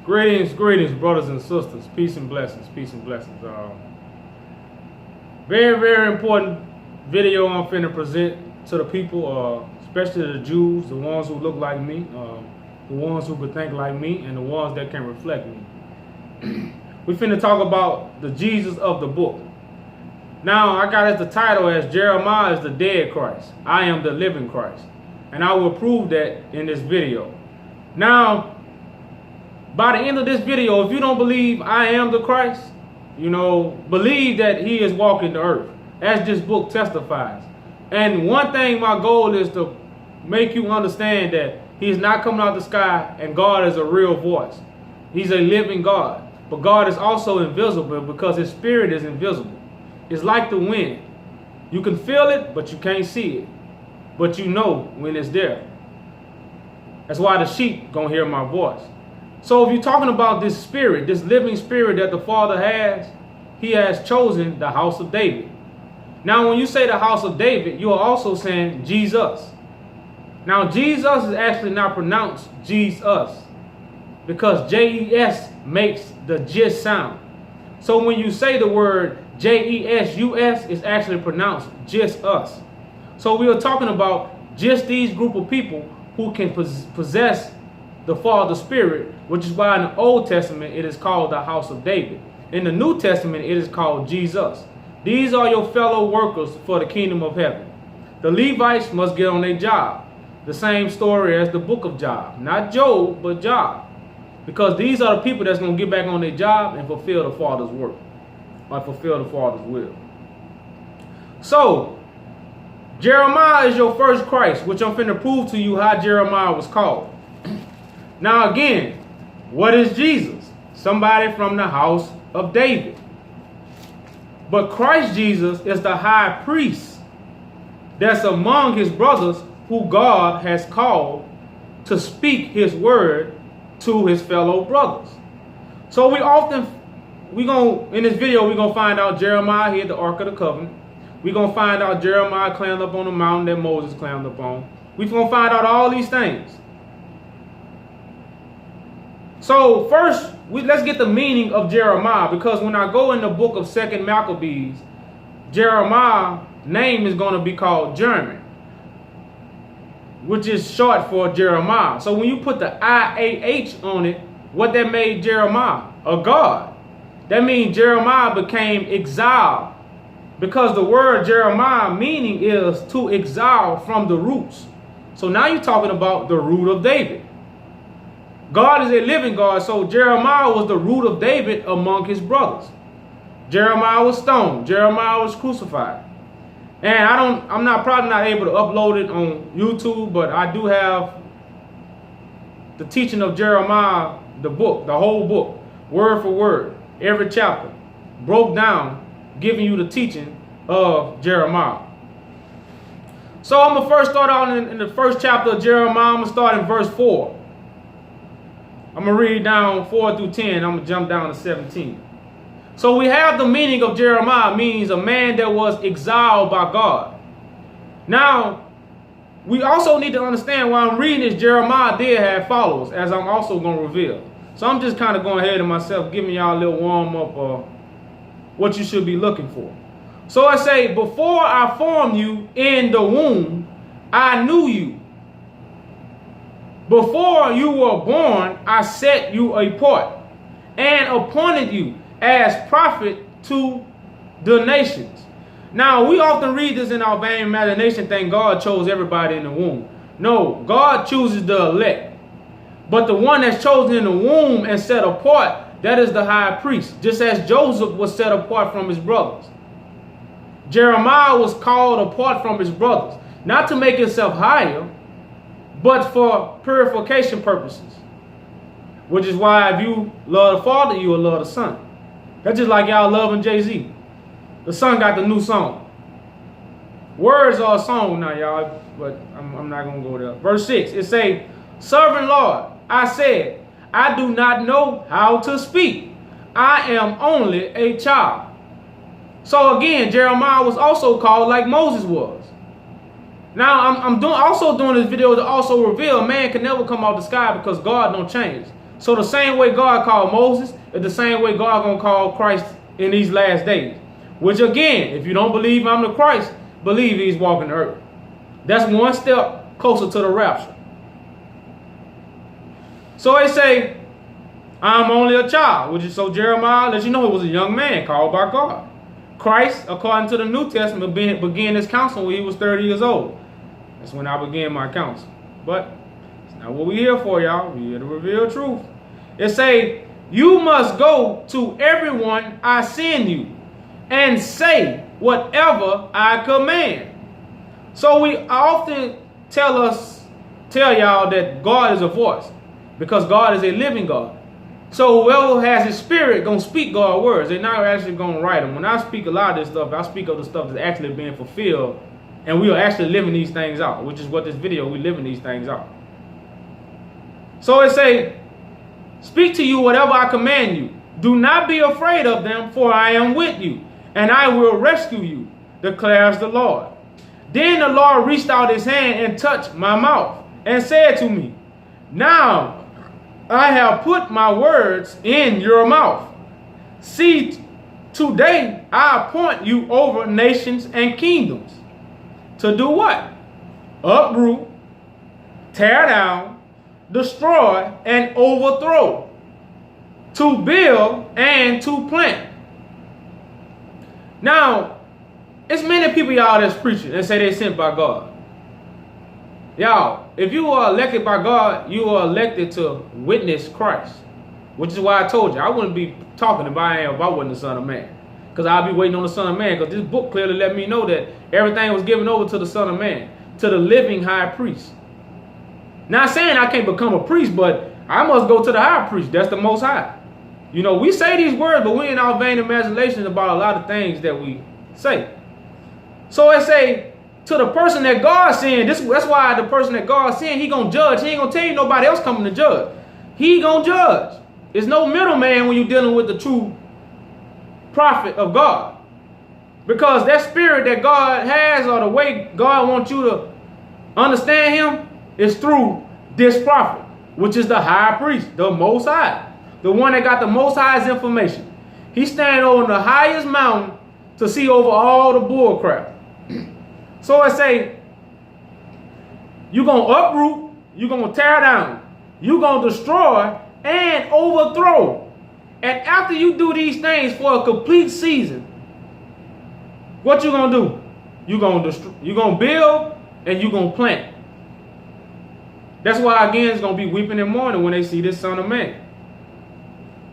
Greetings, brothers and sisters. Peace and blessings. Very, very important video I'm finna present to the people, especially the Jews, the ones who look like me, the ones who could think like me, and the ones that can reflect me. We finna talk about the Jesus of the book. Now, I got as the title as Jeremiah is the dead Christ. I am the living Christ. And I will prove that in this video. Now, by the end of this video, if you don't believe I am the Christ, believe that he is walking the earth, as this book testifies. And one thing, my goal is to make you understand that he's not coming out the sky and God is a real voice. He's a living God. But God is also invisible because his spirit is invisible. It's like the wind. You can feel it, but you can't see it. But you know when it's there. That's why the sheep gonna hear my voice. So if you're talking about this spirit, this living spirit that the Father has, he has chosen the house of David. Now, when you say the house of David, you are also saying Jesus. Now, Jesus is actually not pronounced Jesus because J-E-S makes the jis sound. So when you say the word J-E-S-U-S, it's actually pronounced just us. So we are talking about just these group of people who can possess the Father Spirit, which is why in the Old Testament it is called the house of David. In the New Testament it is called Jesus. These are your fellow workers for the kingdom of heaven. The Levites must get on their job. The same story as the book of Job. Not Job, but Job. Because these are the people that's going to get back on their job and fulfill the Father's work. Or fulfill the Father's will. So, Jeremiah is your first Christ, which I'm finna prove to you how Jeremiah was called. Now again, what is Jesus? Somebody from the house of David. But Christ Jesus is the high priest that's among his brothers who God has called to speak his word to his fellow brothers. So in this video, we're going to find out Jeremiah hid the Ark of the Covenant. We're going to find out Jeremiah climbed up on the mountain that Moses climbed up on. We're going to find out all these things. So first, let's get the meaning of Jeremiah, because when I go in the book of 2nd Maccabees, Jeremiah's name is going to be called Jeremy, which is short for Jeremiah. So when you put the I-A-H on it, what that made Jeremiah? A God. That means Jeremiah became exiled, because the word Jeremiah meaning is to exile from the roots. So now you're talking about the root of David. God is a living God, so Jeremiah was the root of David among his brothers. Jeremiah was stoned. Jeremiah was crucified. And I'm probably not able to upload it on YouTube, but I do have the teaching of Jeremiah, the book, the whole book, word for word, every chapter, broke down, giving you the teaching of Jeremiah. So I'm going to first start out in the first chapter of Jeremiah. I'm going to start in verse 4. I'm going to read down 4 through 10. I'm going to jump down to 17. So we have the meaning of Jeremiah means a man that was exiled by God. Now, we also need to understand while I'm reading this, Jeremiah did have followers, as I'm also going to reveal. So I'm just kind of going ahead of myself, giving y'all a little warm up of what you should be looking for. So I say, before I formed you in the womb, I knew you. Before you were born, I set you apart and appointed you as prophet to the nations. Now, we often read this in our vain imagination, think God chose everybody in the womb. No, God chooses the elect. But the one that's chosen in the womb and set apart, that is the high priest, just as Joseph was set apart from his brothers. Jeremiah was called apart from his brothers, not to make himself higher, but for purification purposes. Which is why if you love the Father, you will love the Son. That's just like y'all loving Jay-Z. The Son got the new song. Words are a song now, y'all, but I'm not going to go there. Verse 6, it say, Sovereign Lord, I said, I do not know how to speak. I am only a child. So again, Jeremiah was also called like Moses was. Now, I'm also doing this video to also reveal a man can never come out the sky because God don't change. So the same way God called Moses is the same way God gonna call Christ in these last days. Which again, if you don't believe I'm the Christ, believe he's walking the earth. That's one step closer to the rapture. So they say, I'm only a child, which is so Jeremiah lets you know he was a young man called by God. Christ, according to the New Testament, began his counsel when he was 30 years old. That's when I began my counsel. But it's not what we're here for, y'all. We're here to reveal truth. It say, you must go to everyone I send you and say whatever I command. So we often tell y'all that God is a voice because God is a living God. So whoever has his spirit gonna speak God's words. They're not actually gonna write them. When I speak a lot of this stuff, I speak of the stuff that's actually being fulfilled, and we are actually living these things out, which is what this video, we living these things out. So it say, speak to you whatever I command you. Do not be afraid of them, for I am with you, and I will rescue you, declares the Lord. Then the Lord reached out his hand and touched my mouth and said to me, now I have put my words in your mouth. See, today I appoint you over nations and kingdoms. To do what? Uproot, tear down, destroy, and overthrow. To build and to plant. Now, it's many people y'all that's preaching and say they sent by God. Y'all, if you are elected by God, you are elected to witness Christ. Which is why I told you, I wouldn't be talking if I wasn't the Son of Man. Because I'll be waiting on the Son of Man. Because this book clearly let me know that everything was given over to the Son of Man. To the living high priest. Not saying I can't become a priest, but I must go to the high priest. That's the Most High. You know, we say these words, but we in our vain imagination about a lot of things that we say. So it say, to the person that God sent, that's why the person that God sent, he gonna judge. He ain't gonna tell you nobody else coming to judge. He gonna judge. There's no middleman when you're dealing with the true prophet of God. Because that spirit that God has, or the way God wants you to understand him, is through this prophet, which is the high priest, the Most High. The one that got the Most High's information. He's standing on the highest mountain to see over all the bull crap. So I say, you're going to uproot, you're going to tear down, you're going to destroy and overthrow. And after you do these things for a complete season, what you going to do? You're going to build and you're going to plant. That's why, again, it's going to be weeping and mourning when they see this Son of Man.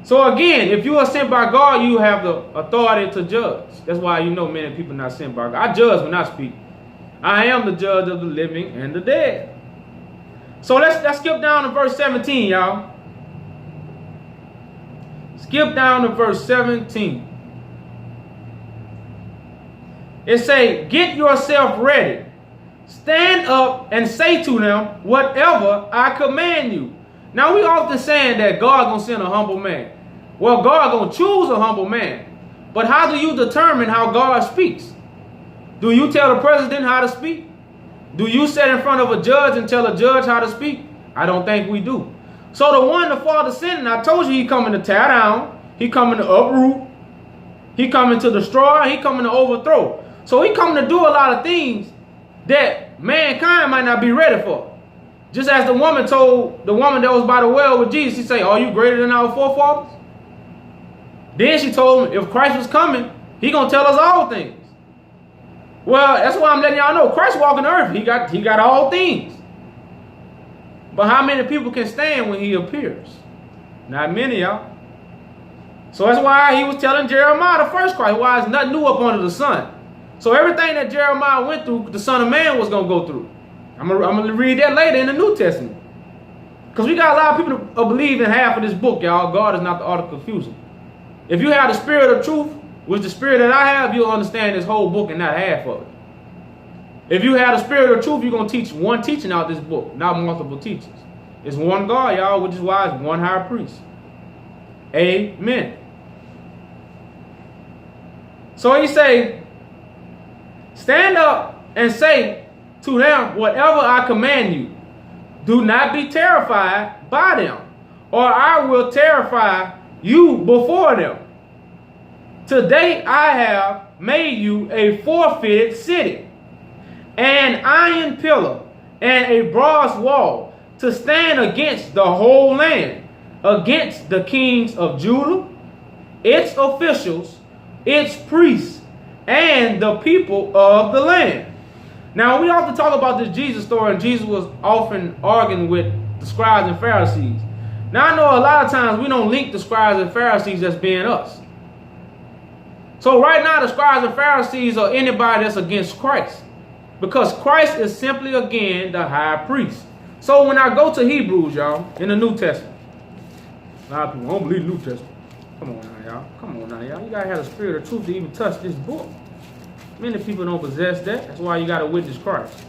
So again, if you are sent by God, you have the authority to judge. That's why you know many people not sent by God. I judge when I speak. I am the judge of the living and the dead. So let's skip down to verse 17, y'all. Skip down to verse 17. It say, get yourself ready. Stand up and say to them whatever I command you. Now we often saying that God gonna send a humble man. Well, God gonna choose a humble man. But how do you determine how God speaks? Do you tell the president how to speak? Do you sit in front of a judge and tell a judge how to speak? I don't think we do. So the one the Father sent, I told you he coming to tear down, he coming to uproot, he coming to destroy, he coming to overthrow. So he coming to do a lot of things that mankind might not be ready for. Just as the woman told the woman that was by the well with Jesus, she said, are you greater than our forefathers? Then she told him if Christ was coming, he gonna tell us all things. Well, that's why I'm letting y'all know Christ walking the earth. He got all things. But how many people can stand when he appears? Not many, y'all. So that's why he was telling Jeremiah the first Christ, why it's nothing new up under the sun. So everything that Jeremiah went through, the Son of Man was going to go through. I'm gonna read that later in the New Testament. Because we got a lot of people that believe in half of this book, y'all. God is not the author of confusion. If you have the spirit of truth, which the spirit that I have, you'll understand this whole book and not half of it. If you have the spirit of truth, you're going to teach one teaching out this book, not multiple teachings. It's one God, y'all, which is why it's one high priest. Amen. So he say, stand up and say to them whatever I command you. Do not be terrified by them or I will terrify you before them. Today I have made you a fortified city, an iron pillar, and a bronze wall, to stand against the whole land, against the kings of Judah, its officials, its priests, and the people of the land. Now, we often talk about this Jesus story, and Jesus was often arguing with the scribes and Pharisees. Now, I know a lot of times we don't link the scribes and Pharisees as being us. So right now, the scribes and Pharisees are anybody that's against Christ, because Christ is simply, again, the high priest. So when I go to Hebrews, y'all, in the New Testament, a lot of people don't believe the New Testament. Come on now, y'all. Come on now, y'all. You got to have the spirit of truth to even touch this book. Many people don't possess that. That's why you got to witness Christ.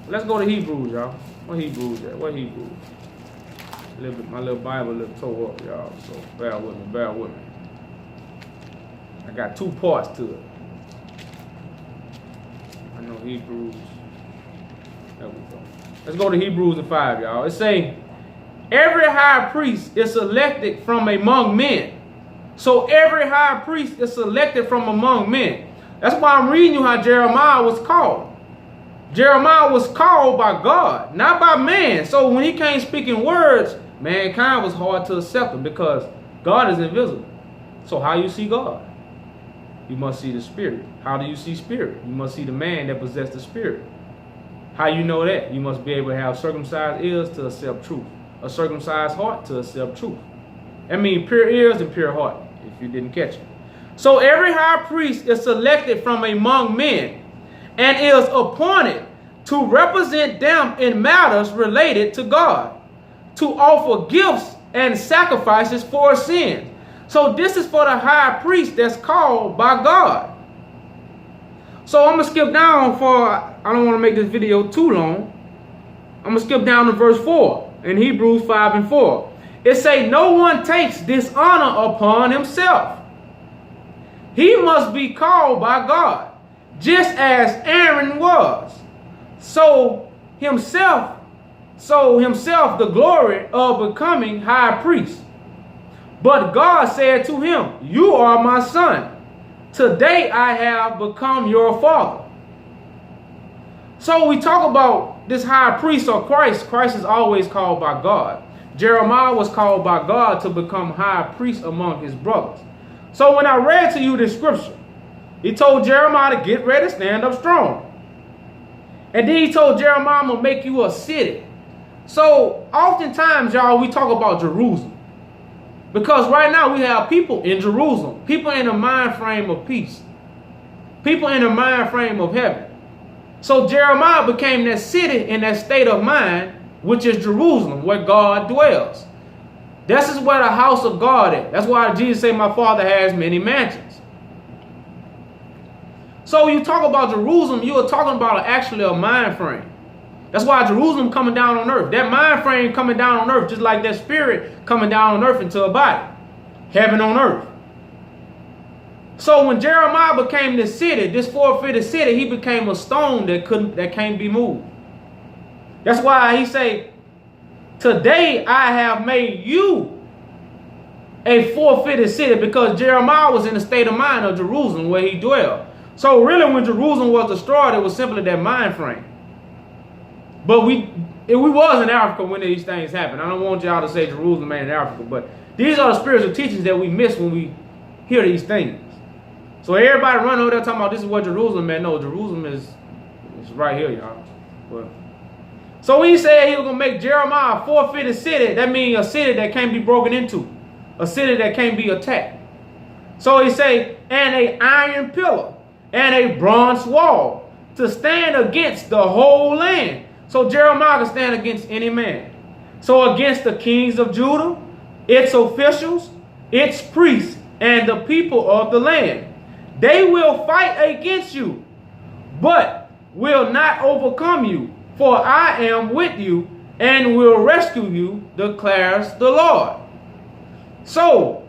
Let's go to Hebrews, y'all. What Hebrews at? What Hebrews? My little Bible a little tore up, y'all. So bear with me, bear with me. I got two parts to it. I know Hebrews. There we go. Let's go to Hebrews 5, y'all. It say, every high priest is selected from among men. So every high priest is selected from among men. That's why I'm reading you how Jeremiah was called. Jeremiah was called by God, not by man. So when he came speaking words, mankind was hard to accept him, because God is invisible. So how you see God? You must see the Spirit. How do you see Spirit? You must see the man that possessed the Spirit. How you know that? You must be able to have circumcised ears to accept truth, a circumcised heart to accept truth. That means pure ears and pure heart, if you didn't catch it. So every high priest is selected from among men and is appointed to represent them in matters related to God, to offer gifts and sacrifices for sins. So this is for the high priest that's called by God. So I'm going to skip down I don't want to make this video too long. I'm going to skip down to verse 4 in Hebrews 5 and 4. It say, no one takes dishonor upon himself. He must be called by God, just as Aaron was. So himself the glory of becoming high priest. But God said to him, you are my son. Today I have become your father. So we talk about this high priest or Christ. Christ is always called by God. Jeremiah was called by God to become high priest among his brothers. So when I read to you this scripture, he told Jeremiah to get ready, stand up strong. And then he told Jeremiah, I'm going to make you a city. So oftentimes, y'all, we talk about Jerusalem. Because right now we have people in Jerusalem. People in a mind frame of peace. People in a mind frame of heaven. So Jeremiah became that city in that state of mind, which is Jerusalem, where God dwells. This is where the house of God is. That's why Jesus said, my Father has many mansions. So you talk about Jerusalem, you are talking about actually a mind frame. That's why Jerusalem coming down on earth. That mind frame coming down on earth, just like that spirit coming down on earth into a body. Heaven on earth. So when Jeremiah became this city, this fortified city, he became a stone that can't be moved. That's why he say, today I have made you a fortified city, because Jeremiah was in the state of mind of Jerusalem where he dwelled. So really when Jerusalem was destroyed, it was simply that mind frame. But we was in Africa when these things happened. I don't want y'all to say Jerusalem ain't in Africa, but these are the spiritual teachings that we miss when we hear these things. So everybody run over there talking about this is what Jerusalem meant. No, Jerusalem is right here, y'all. Well, so when he said he was going to make Jeremiah a fortified city, that means a city that can't be broken into. A city that can't be attacked. So he say, and an iron pillar and a bronze wall to stand against the whole land. So Jeremiah can stand against any man. So against the kings of Judah, its officials, its priests, and the people of the land. They will fight against you, but will not overcome you. For I am with you and will rescue you, declares the Lord. So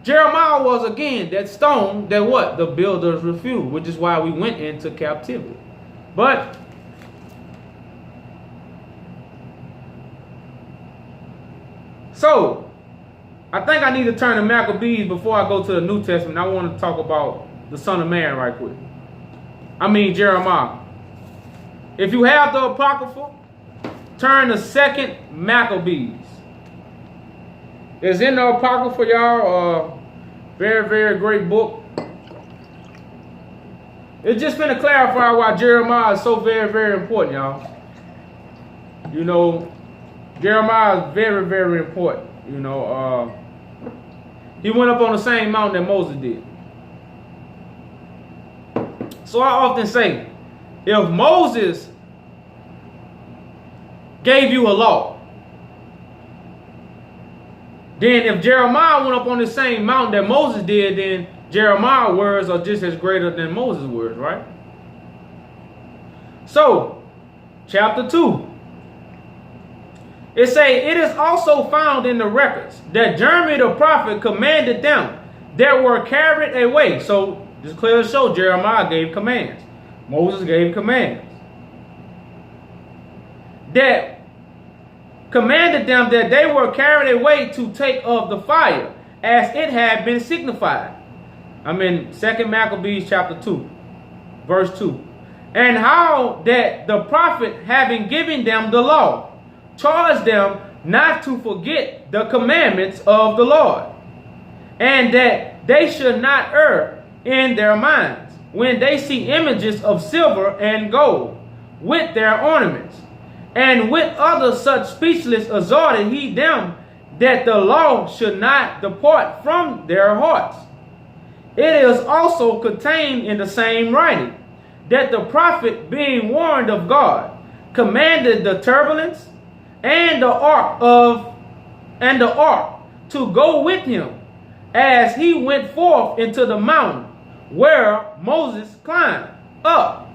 Jeremiah was again that stone that what? The builders refused, which is why we went into captivity. But So, I think I need to turn to Maccabees before I go to the New Testament. I want to talk about the Son of Man right quick. I mean Jeremiah. If you have the Apocrypha, turn to 2nd Maccabees. It's in the Apocrypha, y'all. Very, very great book. It's just going to clarify why Jeremiah is so very, very important, y'all. You know, Jeremiah is very, very important. You know, he went up on the same mountain that Moses did. So I often say, if Moses gave you a law, then if Jeremiah went up on the same mountain that Moses did, then Jeremiah's words are just as greater than Moses' words, right? So, chapter 2. It say, it is also found in the records that Jeremiah the prophet commanded them that were carried away. So, this clearly shows Jeremiah gave commands. Moses gave commands. That commanded them that they were carried away to take of the fire, as it had been signified. I'm in 2nd Maccabees chapter 2, verse 2. And how that the prophet, having given them the law, charged them not to forget the commandments of the Lord, and that they should not err in their minds when they see images of silver and gold with their ornaments. And with other such speechless exhorted he them that the law should not depart from their hearts. It is also contained in the same writing that the prophet, being warned of God, commanded the turbulence and the ark to go with him as he went forth into the mountain where Moses climbed up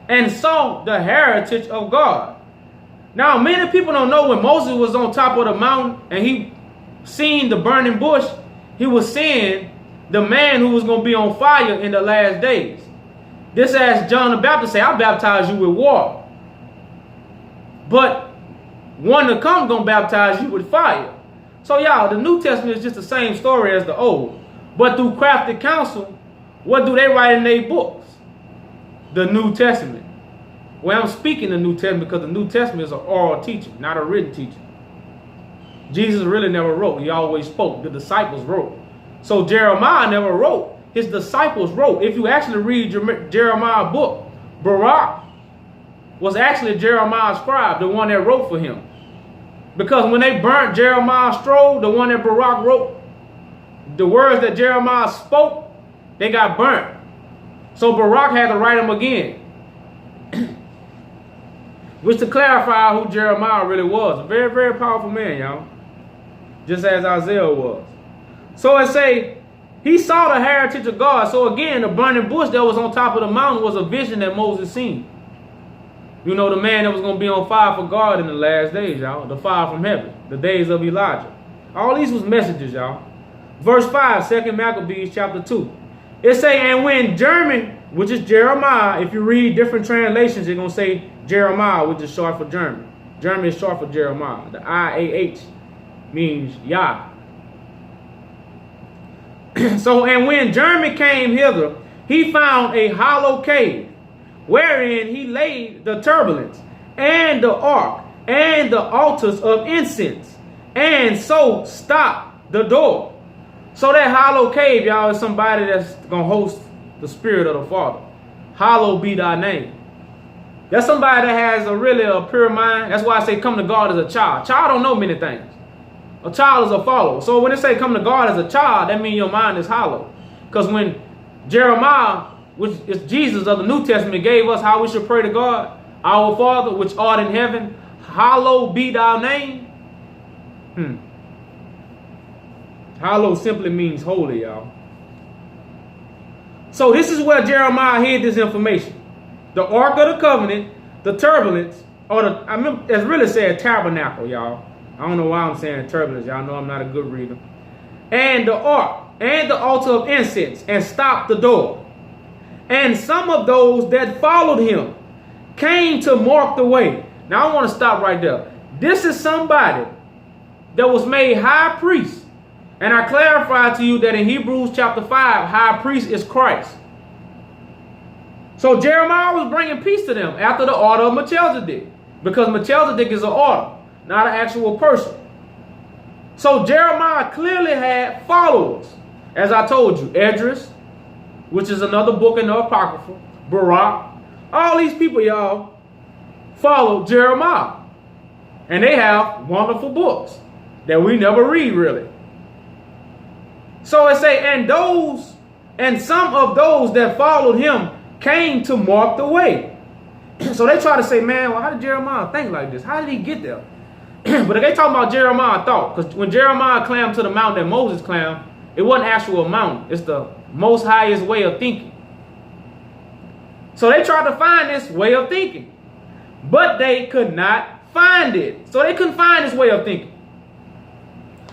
and saw the heritage of God. Now, many people don't know when Moses was on top of the mountain and he seen the burning bush, he was seeing the man who was going to be on fire in the last days. This as John the Baptist say, I baptize you with water, but one to come going to baptize you with fire. So y'all, the New Testament is just the same story as the Old. But through crafty counsel, what do they write in their books? The New Testament. Well, I'm speaking the New Testament because the New Testament is an oral teaching, not a written teaching. Jesus really never wrote. He always spoke. The disciples wrote. So Jeremiah never wrote. His disciples wrote. If you actually read Jeremiah's book, Baruch was actually Jeremiah's scribe, the one that wrote for him. Because when they burnt Jeremiah's scroll, the one that Baruch wrote, the words that Jeremiah spoke, they got burnt. So Baruch had to write them again. Which to clarify who Jeremiah really was. A very, very powerful man, y'all. Just as Isaiah was. So it say, he saw the heritage of God. So again, the burning bush that was on top of the mountain was a vision that Moses seen. You know, the man that was going to be on fire for God in the last days, y'all. The fire from heaven. The days of Elijah. All these was messages, y'all. Verse 5, 2nd Maccabees chapter 2. It say, and when German, which is Jeremiah, if you read different translations, you're going to say Jeremiah, which is short for German. German is short for Jeremiah. The I-A-H means Yah. So, and when Jeremy came hither, he found a hollow cave, wherein he laid the turbulence, and the ark, and the altars of incense, and so stopped the door. So that hollow cave, y'all, is somebody that's going to host the Spirit of the Father. Hallowed be thy name. That's somebody that has a pure mind. That's why I say come to God as a child. Child don't know many things. A child is a follower. So when they say come to God as a child, that means your mind is hollow. Because when Jeremiah, which is Jesus of the New Testament, gave us how we should pray to God, our Father, which art in heaven, hallowed be thy name. Hallowed simply means holy, y'all. So this is where Jeremiah hid this information. The Ark of the Covenant, the turbulence, it's really said tabernacle, y'all. I don't know why I'm saying turbulence. Y'all know I'm not a good reader. And the ark, and the altar of incense, and stopped the door. And some of those that followed him came to mark the way. Now I want to stop right there. This is somebody that was made high priest. And I clarified to you that in Hebrews chapter 5, high priest is Christ. So Jeremiah was bringing peace to them after the order of Melchizedek, because Melchizedek is an order, not an actual person. So Jeremiah clearly had followers. As I told you, Esdras, which is another book in the Apocrypha, Baruch, all these people, y'all, followed Jeremiah. And they have wonderful books that we never read, really. So it say, and some of those that followed him came to mark the way. So they try to say, man, well, how did Jeremiah think like this? How did he get there? But if they talk about Jeremiah thought, because when Jeremiah climbed to the mountain that Moses climbed, it wasn't actual mountain. It's the most highest way of thinking. So they tried to find this way of thinking, but they could not find it. So they couldn't find this way of thinking.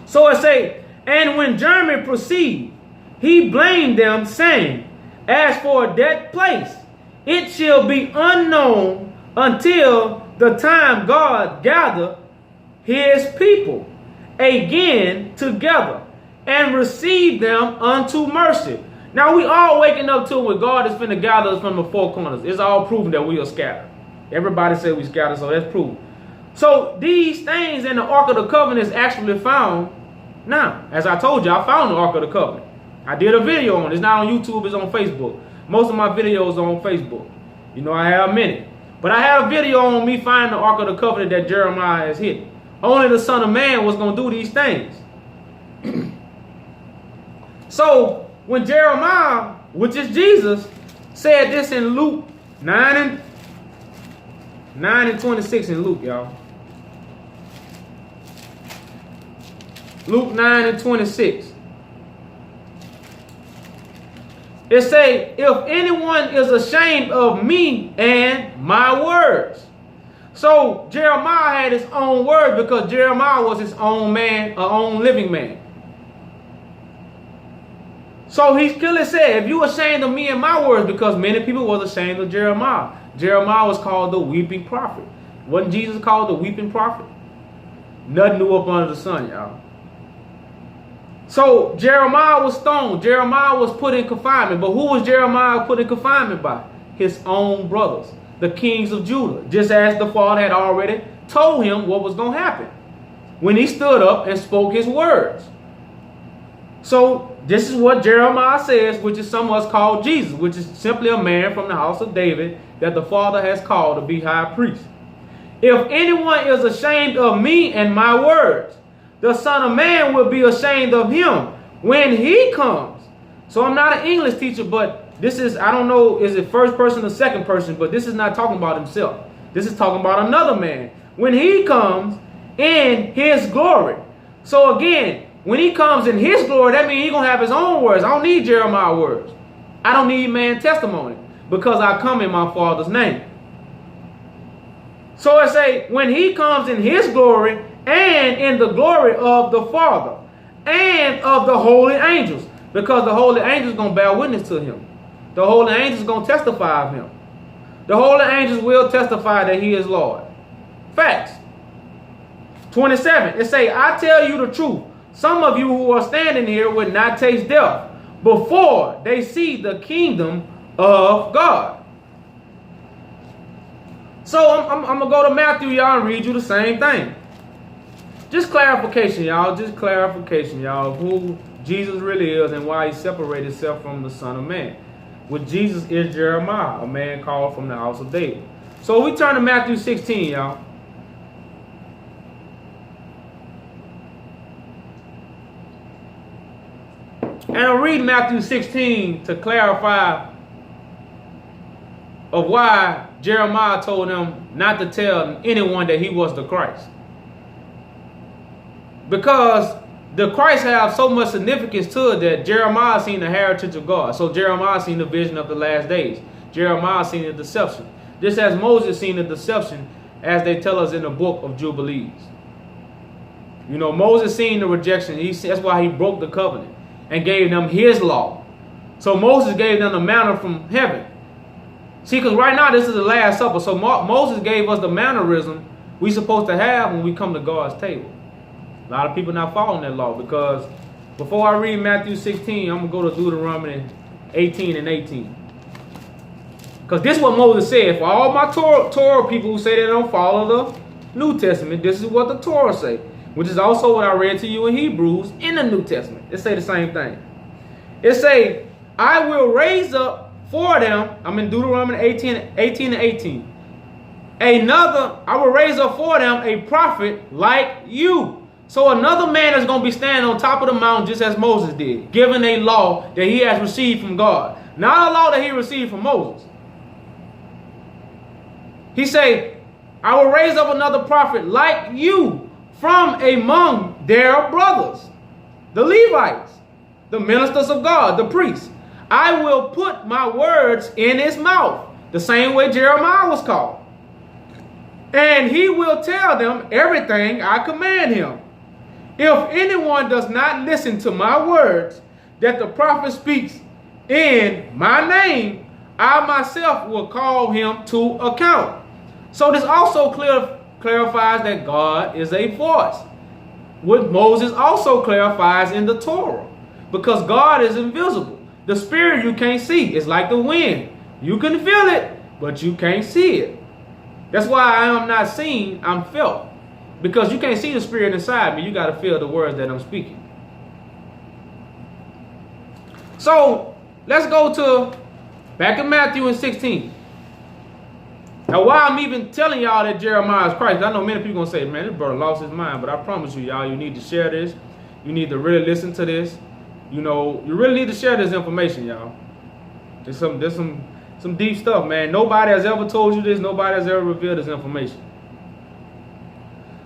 So it say, and when Jeremy perceived, he blamed them, saying, as for that place, it shall be unknown until the time God gather his people again together and receive them unto mercy. Now we all waking up to when God is finna gather us from the four corners. It's all proven that we are scattered. Everybody said we scattered, so that's proven. So these things in the Ark of the Covenant is actually found now. As I told you, I found the Ark of the Covenant. I did a video on it. It's not on YouTube, it's on Facebook. Most of my videos are on Facebook. You know, I have many. But I had a video on me finding the Ark of the Covenant that Jeremiah has hidden. Only the Son of Man was going to do these things. So when Jeremiah, which is Jesus, said this in Luke 9 and 26 in Luke, y'all. Luke 9 and 26. It say, if anyone is ashamed of me and my words. So Jeremiah had his own word because Jeremiah was his own man, own living man. So he clearly said, if you ashamed of me and my words, because many people was ashamed of Jeremiah. Jeremiah was called the weeping prophet. Wasn't Jesus called the weeping prophet? Nothing new up under the sun, y'all. So Jeremiah was stoned. Jeremiah was put in confinement. But who was Jeremiah put in confinement by? His own brothers, the kings of Judah. Just as the Father had already told him what was going to happen when he stood up and spoke his words. So this is what Jeremiah says, which is somewhat called Jesus, which is simply a man from the house of David that the Father has called to be high priest. If anyone is ashamed of me and my words, the Son of Man will be ashamed of him when he comes. So I'm not an English teacher, but this is, I don't know, is it first person or second person, but this is not talking about himself. This is talking about another man. When he comes in his glory. So again, when he comes in his glory, that means he's going to have his own words. I don't need Jeremiah's words. I don't need man's testimony because I come in my Father's name. So it say, when he comes in his glory and in the glory of the Father and of the holy angels, because the holy angels going to bear witness to him. The holy angels going to testify of him. The holy angels will testify that he is Lord. Facts. 27, it say, I tell you the truth. Some of you who are standing here will not taste death before they see the kingdom of God. So I'm going to go to Matthew, y'all, and read you the same thing. Just clarification, y'all. Just clarification, y'all, who Jesus really is and why he separated himself from the Son of Man. With Jesus is Jeremiah, a man called from the house of David. So we turn to Matthew 16, y'all. And I'll read Matthew 16 to clarify of why Jeremiah told him not to tell anyone that he was the Christ. Because the Christ have so much significance to it that Jeremiah seen the heritage of God. So Jeremiah seen the vision of the last days. Jeremiah seen the deception. Just as Moses seen the deception as they tell us in the book of Jubilees. You know, Moses seen the rejection. That's why he broke the covenant and gave them his law. So Moses gave them the manna from heaven. See, because right now this is the Last Supper. So Moses gave us the mannerism we supposed to have when we come to God's table. A lot of people not following that law, because before I read Matthew 16, I'm going to go to Deuteronomy 18 and 18. Because this is what Moses said. For all my Torah people who say they don't follow the New Testament, this is what the Torah say, which is also what I read to you in Hebrews in the New Testament. It say the same thing. It say, I will raise up for them, I'm in Deuteronomy 18 and 18. I will raise up for them a prophet like you. So another man is going to be standing on top of the mountain just as Moses did, giving a law that he has received from God. Not a law that he received from Moses. He say, I will raise up another prophet like you from among their brothers, the Levites, the ministers of God, the priests. I will put my words in his mouth, the same way Jeremiah was called. And he will tell them everything I command him. If anyone does not listen to my words that the prophet speaks in my name, I myself will call him to account. So this also clarifies that God is a force, which Moses also clarifies in the Torah, because God is invisible. The spirit you can't see. It's like the wind. You can feel it, but you can't see it. That's why I am not seen, I'm felt. Because you can't see the spirit inside me. You got to feel the words that I'm speaking. So let's go to back in Matthew 16. Now, why I'm even telling y'all that Jeremiah is Christ, I know many people going to say, man, this brother lost his mind. But I promise you, y'all, you need to share this. You need to really listen to this. You know, you really need to share this information, y'all. There's some deep stuff, man. Nobody has ever told you this. Nobody has ever revealed this information.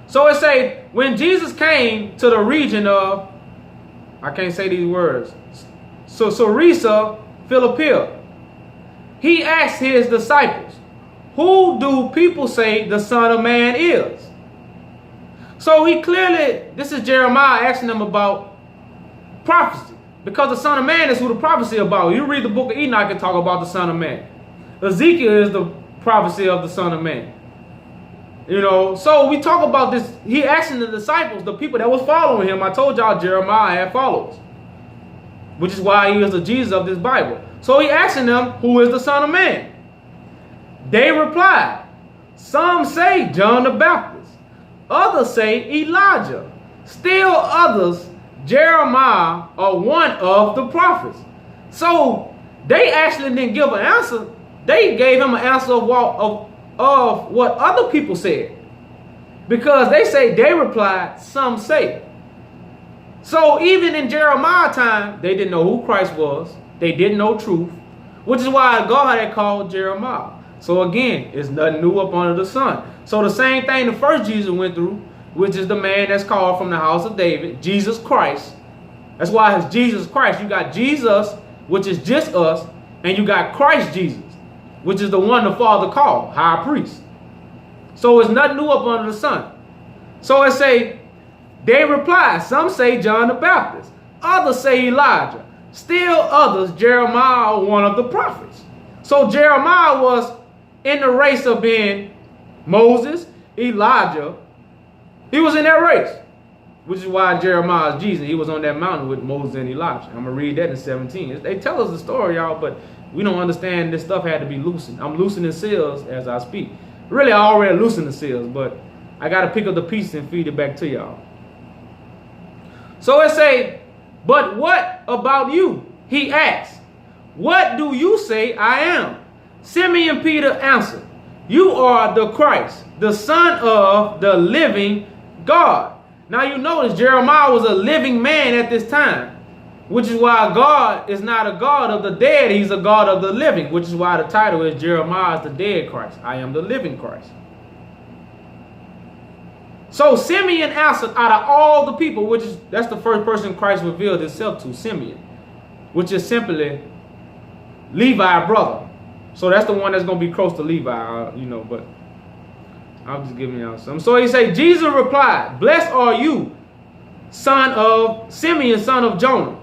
So it say, when Jesus came to the region of, I can't say these words, so Caesarea Philippi, he asked his disciples, who do people say the Son of Man is? So he clearly, this is Jeremiah asking them about prophecy, because the Son of Man is who the prophecy about. You read the book of Enoch and talk about the Son of Man. Ezekiel is the prophecy of the Son of Man. You know, so we talk about this. He asking the disciples, the people that was following him. I told y'all Jeremiah had followers, which is why he is the Jesus of this Bible. So he asking them, who is the Son of Man? They replied, some say John the Baptist, others say Elijah, still others Jeremiah or one of the prophets. So they actually didn't give an answer. They gave him an answer of what other people said. Because they replied, some say. So even in Jeremiah's time, they didn't know who Christ was. They didn't know truth, which is why God had called Jeremiah. So again, it's nothing new up under the sun. So the same thing the first Jesus went through, which is the man that's called from the house of David, Jesus Christ. That's why it's Jesus Christ. You got Jesus, which is just us, and you got Christ Jesus, which is the one the Father called, high priest. So it's nothing new up under the sun. So it say, they reply, some say John the Baptist, others say Elijah, still others Jeremiah, one of the prophets. So Jeremiah was in the race of being Moses, Elijah. He was in that race, which is why Jeremiah is Jesus. He was on that mountain with Moses and Elijah. I'm going to read that in 17. They tell us the story, y'all, but we don't understand this stuff had to be loosened. I'm loosening seals as I speak. Really, I already loosened the seals, but I got to pick up the pieces and feed it back to y'all. So it say, but what about you? He asked, what do you say I am? Simeon Peter answered, you are the Christ, the Son of the living God. Now you notice Jeremiah was a living man at this time, which is why God is not a God of the dead. He's a God of the living, which is why the title is Jeremiah is the dead Christ. I am the living Christ. So Simeon answered, out of all the people, that's the first person Christ revealed himself to, Simeon, which is simply Levi's brother. So that's the one that's going to be close to Levi, but I'm just giving y'all some. So he said, Jesus replied, blessed are you, son of Simeon, son of Jonah.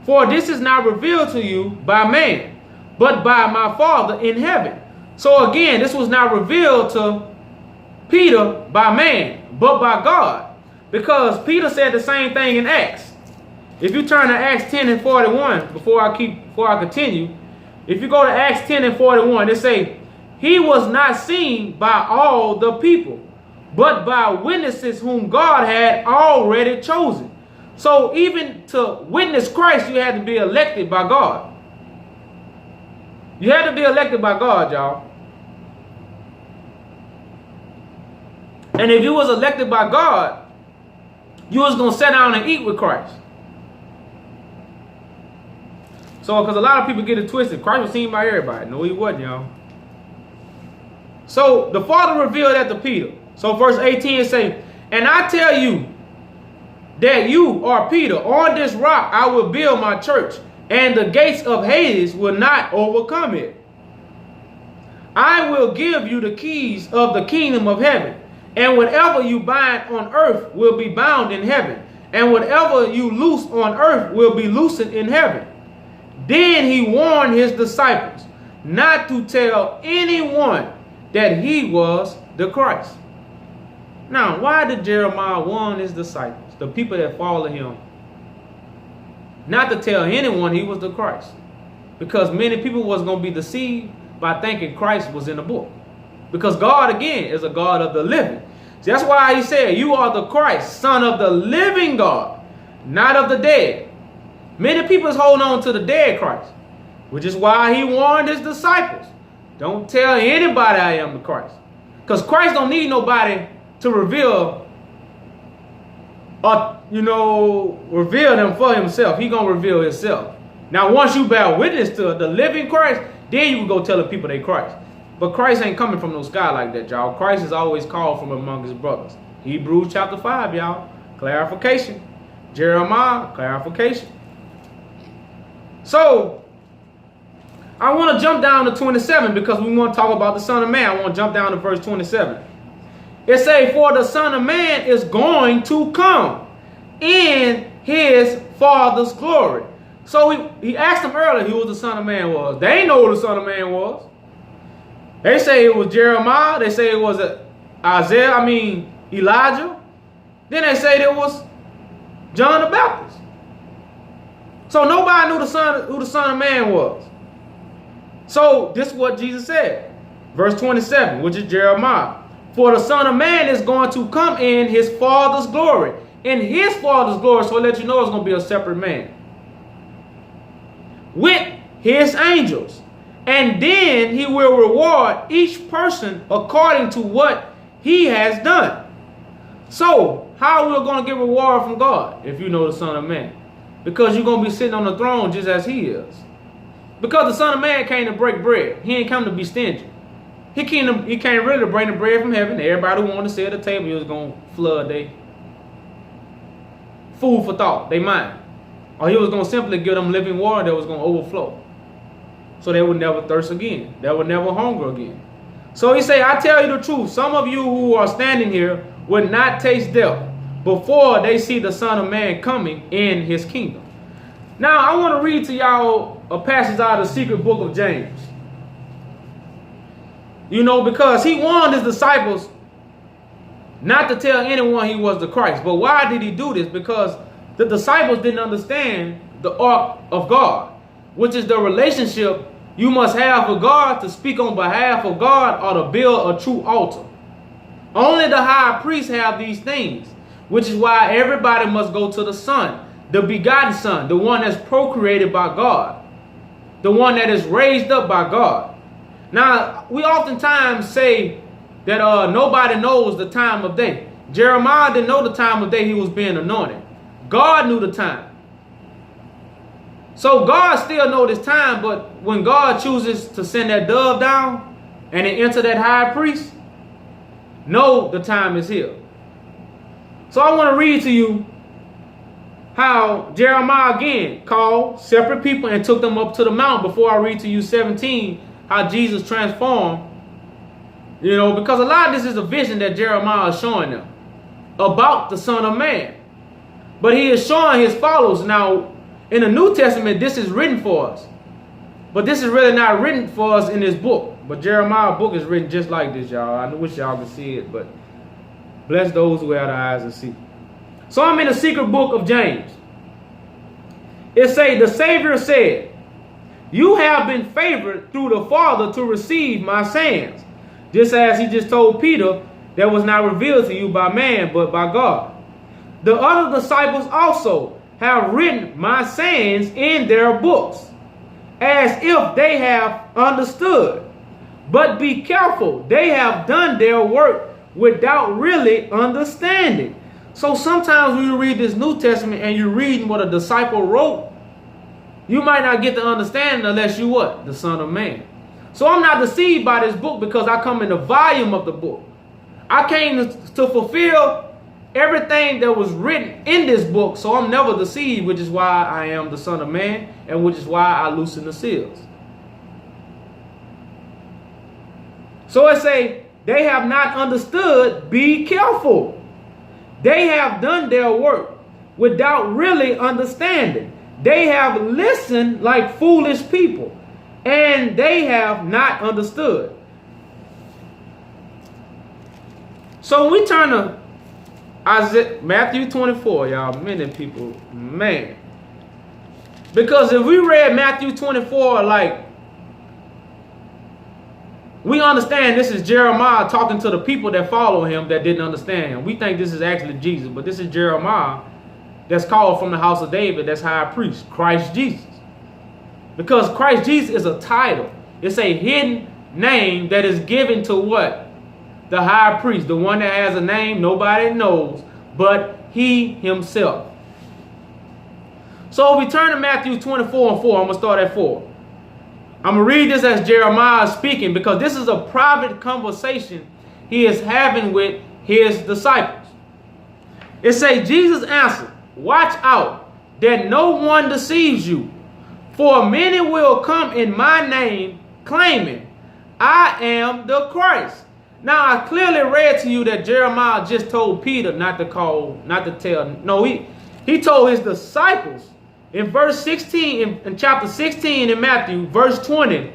For this is not revealed to you by man, but by my Father in heaven. So again, this was not revealed to Peter by man, but by God. Because Peter said the same thing in Acts. If you turn to Acts 10 and 41, before I continue, if you go to Acts 10 and 41, it say, he was not seen by all the people, but by witnesses whom God had already chosen. So even to witness Christ, you had to be elected by God. You had to be elected by God, y'all. And if you was elected by God, you was going to sit down and eat with Christ. So, because a lot of people get it twisted. Christ was seen by everybody. No, he wasn't, y'all. So, the Father revealed that to Peter. So, verse 18 say, and I tell you that you are Peter. On this rock I will build my church, and the gates of Hades will not overcome it. I will give you the keys of the kingdom of heaven. And whatever you bind on earth will be bound in heaven. And whatever you loose on earth will be loosened in heaven. Then he warned his disciples not to tell anyone that he was the Christ. Now, why did Jeremiah warn his disciples, the people that follow him, not to tell anyone he was the Christ? Because many people was going to be deceived by thinking Christ was in the book. Because God, again, is a God of the living. See, that's why he said, you are the Christ, Son of the living God, not of the dead. Many people is holding on to the dead Christ, which is why he warned his disciples, don't tell anybody I am the Christ. Because Christ don't need nobody to reveal reveal them for himself. He going to reveal himself. Now, once you bear witness to the living Christ, then you can go tell the people they Christ. But Christ ain't coming from no sky like that, y'all. Christ is always called from among his brothers. Hebrews chapter 5, y'all. Clarification. Jeremiah, clarification. So, I want to jump down to 27 because we want to talk about the Son of Man. I want to jump down to verse 27. It says, for the Son of Man is going to come in his Father's glory. So he asked them earlier who the Son of Man was. They ain't know who the Son of Man was. They say it was Jeremiah. They say it was Elijah. Then they say it was John the Baptist. So nobody knew who the Son of Man was. So this is what Jesus said. Verse 27, which is Jeremiah. For the Son of Man is going to come in his Father's glory. In his Father's glory, so let you know it's going to be a separate man. With his angels. And then he will reward each person according to what he has done. So, how are we going to get reward from God if you know the Son of Man? Because you're going to be sitting on the throne just as he is. Because the Son of Man came to break bread. He ain't come to be stingy. He came really to bring the bread from heaven. Everybody who wanted to sit at the table, he was going to flood their food for thought, their mind. Or he was going to simply give them living water that was going to overflow. So they would never thirst again. They would never hunger again. So he said, I tell you the truth. Some of you who are standing here would not taste death before they see the Son of Man coming in his kingdom. Now, I want to read to y'all a passage out of the secret book of James. You know, because he warned his disciples not to tell anyone he was the Christ. But why did he do this? Because the disciples didn't understand the ark of God, which is the relationship you must have with God to speak on behalf of God or to build a true altar. Only the high priests have these things, which is why everybody must go to the Son, the begotten Son, the one that's procreated by God, the one that is raised up by God. Now, we oftentimes say that nobody knows the time of day. Jeremiah didn't know the time of day he was being anointed. God knew the time. So God still knows his time, but when God chooses to send that dove down and it enter that high priest, know the time is here. So I want to read to you how Jeremiah again called separate people and took them up to the mountain before I read to you 17, how Jesus transformed. You know, because a lot of this is a vision that Jeremiah is showing them about the Son of Man. But he is showing his followers. Now, in the New Testament, this is written for us. But this is really not written for us in this book. But Jeremiah's book is written just like this, y'all. I wish y'all could see it, but bless those who have the eyes to see. So I'm in the secret book of James. It say, the Savior said, you have been favored through the Father to receive my sayings, just as he just told Peter, that was not revealed to you by man, but by God. The other disciples also have written my sayings in their books, as if they have understood. But be careful, they have done their work without really understanding. So sometimes when you read this New Testament and you're reading what a disciple wrote, you might not get the understanding unless you what? The Son of Man. So I'm not deceived by this book because I come in the volume of the book. I came to fulfill everything that was written in this book, so I'm never deceived, which is why I am the Son of Man, and which is why I loosen the seals. So it say, they have not understood, be careful. They have done their work without really understanding. They have listened like foolish people, and they have not understood. So when we turn to Matthew 24, y'all, many people, man. Because if we read Matthew 24, like, we understand this is Jeremiah talking to the people that follow him that didn't understand him. We think this is actually Jesus, but this is Jeremiah that's called from the house of David, that's high priest, Christ Jesus. Because Christ Jesus is a title. It's a hidden name that is given to what? The high priest, the one that has a name nobody knows but he himself. So if we turn to Matthew 24 and 4, I'm going to start at 4. I'm going to read this as Jeremiah speaking because this is a private conversation he is having with his disciples. It says, Jesus answered, watch out that no one deceives you, for many will come in my name claiming, I am the Christ. Now, I clearly read to you that Jeremiah just told Peter not to tell. No, he told his disciples in verse 16, in chapter 16 in Matthew, verse 20.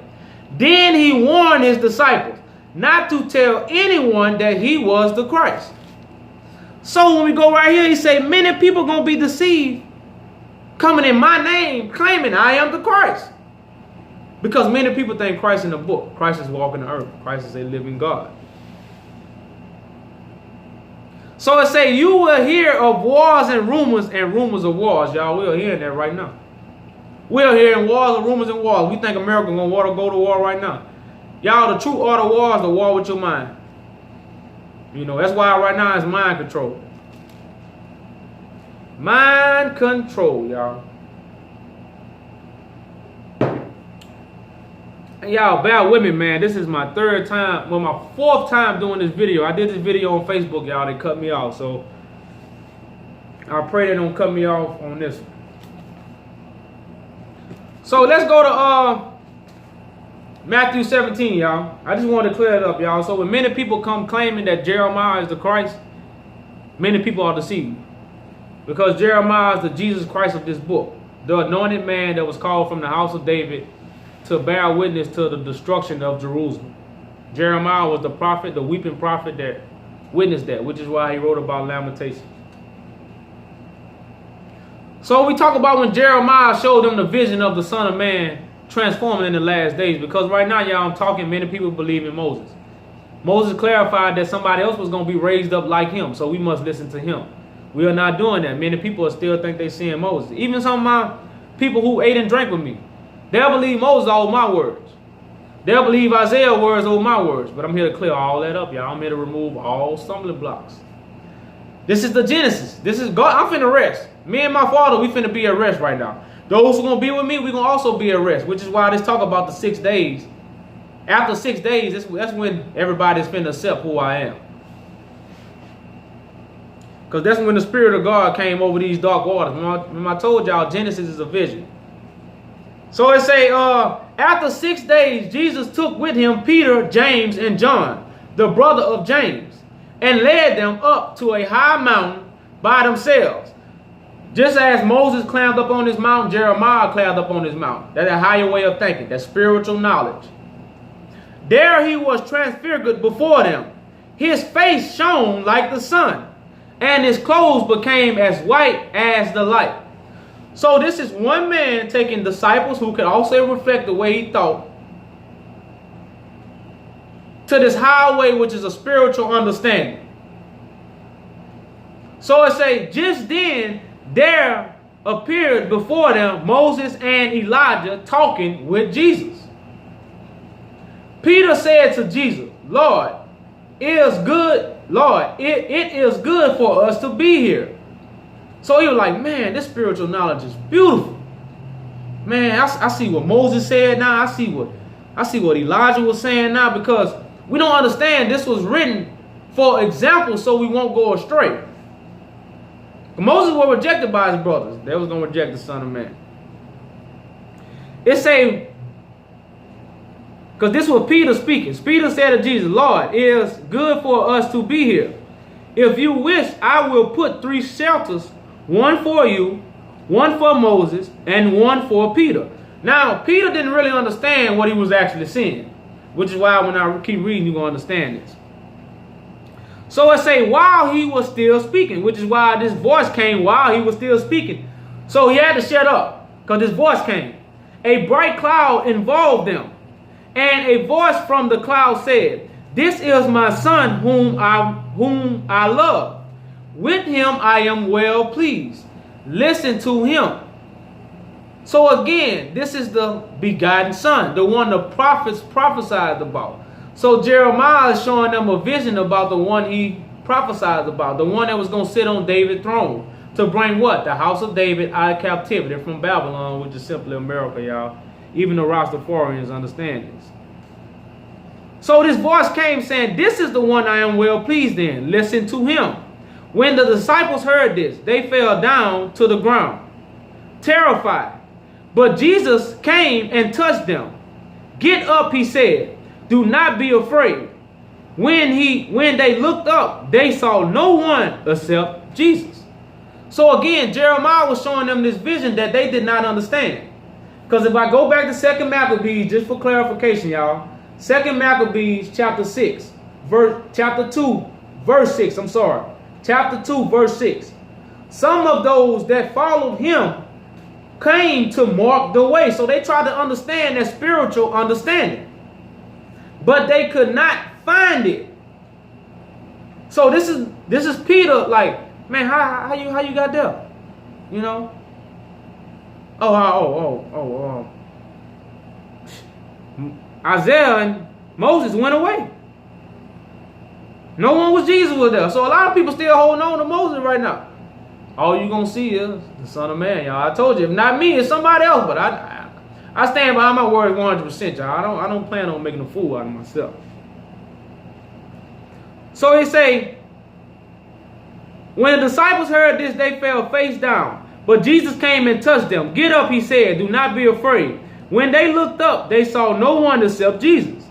Then he warned his disciples not to tell anyone that he was the Christ. So when we go right here, he say, many people going to be deceived coming in my name claiming I am the Christ. Because many people think Christ in the book. Christ is walking the earth. Christ is a living God. So it say, you will hear of wars and rumors of wars. Y'all, we're hearing that right now. We're hearing wars and rumors and wars. We think America going to go to war right now. Y'all, the true order of war is the war with your mind. You know, that's why right now it's mind control. Mind control, y'all. Y'all, bear with me, man. This is my third time, well, my fourth time doing this video. I did this video on Facebook, y'all. They cut me off, so I pray they don't cut me off on this one. So let's go to Matthew 17, y'all. I just wanted to clear it up, y'all. So when many people come claiming that Jeremiah is the Christ, many people are deceived. Because Jeremiah is the Jesus Christ of this book, the anointed man that was called from the house of David to bear witness to the destruction of Jerusalem. Jeremiah was the prophet, the weeping prophet that witnessed that, which is why he wrote about Lamentations. So we talk about when Jeremiah showed them the vision of the Son of Man transforming in the last days, because right now, y'all, I'm talking, many people believe in Moses. Moses clarified that somebody else was going to be raised up like him, so we must listen to him. We are not doing that. Many people still think they're seeing Moses. Even some of my people who ate and drank with me, they'll believe Moses over my words. They'll believe Isaiah's words over my words. But I'm here to clear all that up, y'all. I'm here to remove all stumbling blocks. This is the Genesis. This is God. I'm finna rest. Me and my father, we finna be at rest right now. Those who are going to be with me, we're going to also be at rest, which is why this talk about the 6 days. After 6 days, that's when everybody's finna accept who I am. Because that's when the Spirit of God came over these dark waters. Remember I told y'all Genesis is a vision. So it say, after 6 days, Jesus took with him Peter, James, and John, the brother of James, and led them up to a high mountain by themselves. Just as Moses climbed up on this mountain, Jeremiah climbed up on this mountain. That's a higher way of thinking. That's spiritual knowledge. There he was transfigured before them. His face shone like the sun, and his clothes became as white as the light. So this is one man taking disciples who could also reflect the way he thought to this highway, which is a spiritual understanding. So it say, just then there appeared before them Moses and Elijah talking with Jesus. Peter said to Jesus, Lord, it is good for us to be here. So he was like, man, this spiritual knowledge is beautiful. Man, I see what Moses said now. I see what Elijah was saying now, because we don't understand this was written for example so we won't go astray. Moses was rejected by his brothers. They was going to reject the Son of Man. It say, because this was Peter speaking. Peter said to Jesus, Lord, it is good for us to be here. If you wish, I will put 3 shelters, one for you, one for Moses, and one for Peter. Now, Peter didn't really understand what he was actually saying, which is why when I keep reading, you're going to understand this. So it say, while he was still speaking, which is why this voice came while he was still speaking. So he had to shut up because this voice came. A bright cloud involved them, and a voice from the cloud said, this is my son whom I love. With him I am well pleased. Listen to him. So again, this is the begotten son, the one the prophets prophesied about. So Jeremiah is showing them a vision about the one he prophesied about, the one that was going to sit on David's throne to bring what? The house of David out of captivity from Babylon, which is simply America, y'all. Even the Rastafarians understand this. So this voice came saying, this is the one I am well pleased in. Listen to him. When the disciples heard this, they fell down to the ground, terrified. But Jesus came and touched them. Get up, he said. Do not be afraid. When they looked up, they saw no one except Jesus. So again, Jeremiah was showing them this vision that they did not understand. Because if I go back to 2 Maccabees, just for clarification, y'all, 2 Maccabees chapter 6, chapter 2, verse 6, I'm sorry. Chapter 2, verse 6. Some of those that followed him came to mark the way. So they tried to understand that spiritual understanding, but they could not find it. So this is Peter, like, man, how you got there? You know? Isaiah and Moses went away. No one was Jesus was there. So a lot of people still holding on to Moses right now. All you gonna see is the Son of Man, y'all. I told you, if not me, it's somebody else. But I stand behind my word 100%, y'all. I don't plan on making a fool out of myself. So he say, when the disciples heard this, they fell face down. But Jesus came and touched them. Get up, he said. Do not be afraid. When they looked up, they saw no one except Jesus.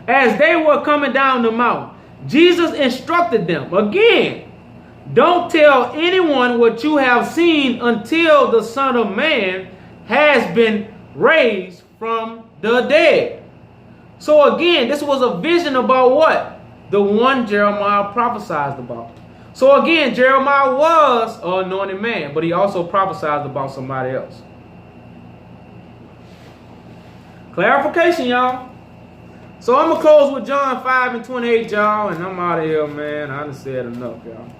As they were coming down the mountain, Jesus instructed them again, don't tell anyone what you have seen until the Son of Man has been raised from the dead. So again, this was a vision about what? The one Jeremiah prophesied about. So again, Jeremiah was an anointed man, but he also prophesied about somebody else. Clarification, y'all. So I'm going to close with John 5 and 28, y'all, and I'm out of here, man. I done said enough, y'all.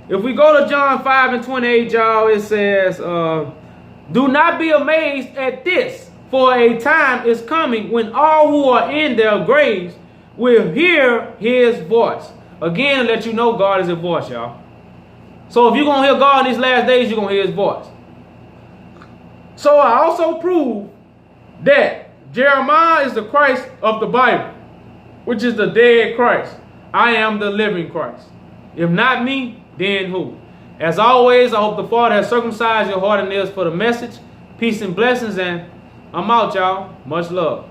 If we go to John 5 and 28, y'all, it says, do not be amazed at this, for a time is coming when all who are in their graves will hear his voice. Again, to let you know God is a voice, y'all. So if you're going to hear God in these last days, you're going to hear his voice. So I also prove that Jeremiah is the Christ of the Bible, which is the dead Christ. I am the living Christ. If not me, then who? As always, I hope the Father has circumcised your heart and ears for the message. Peace and blessings, and I'm out, y'all. Much love.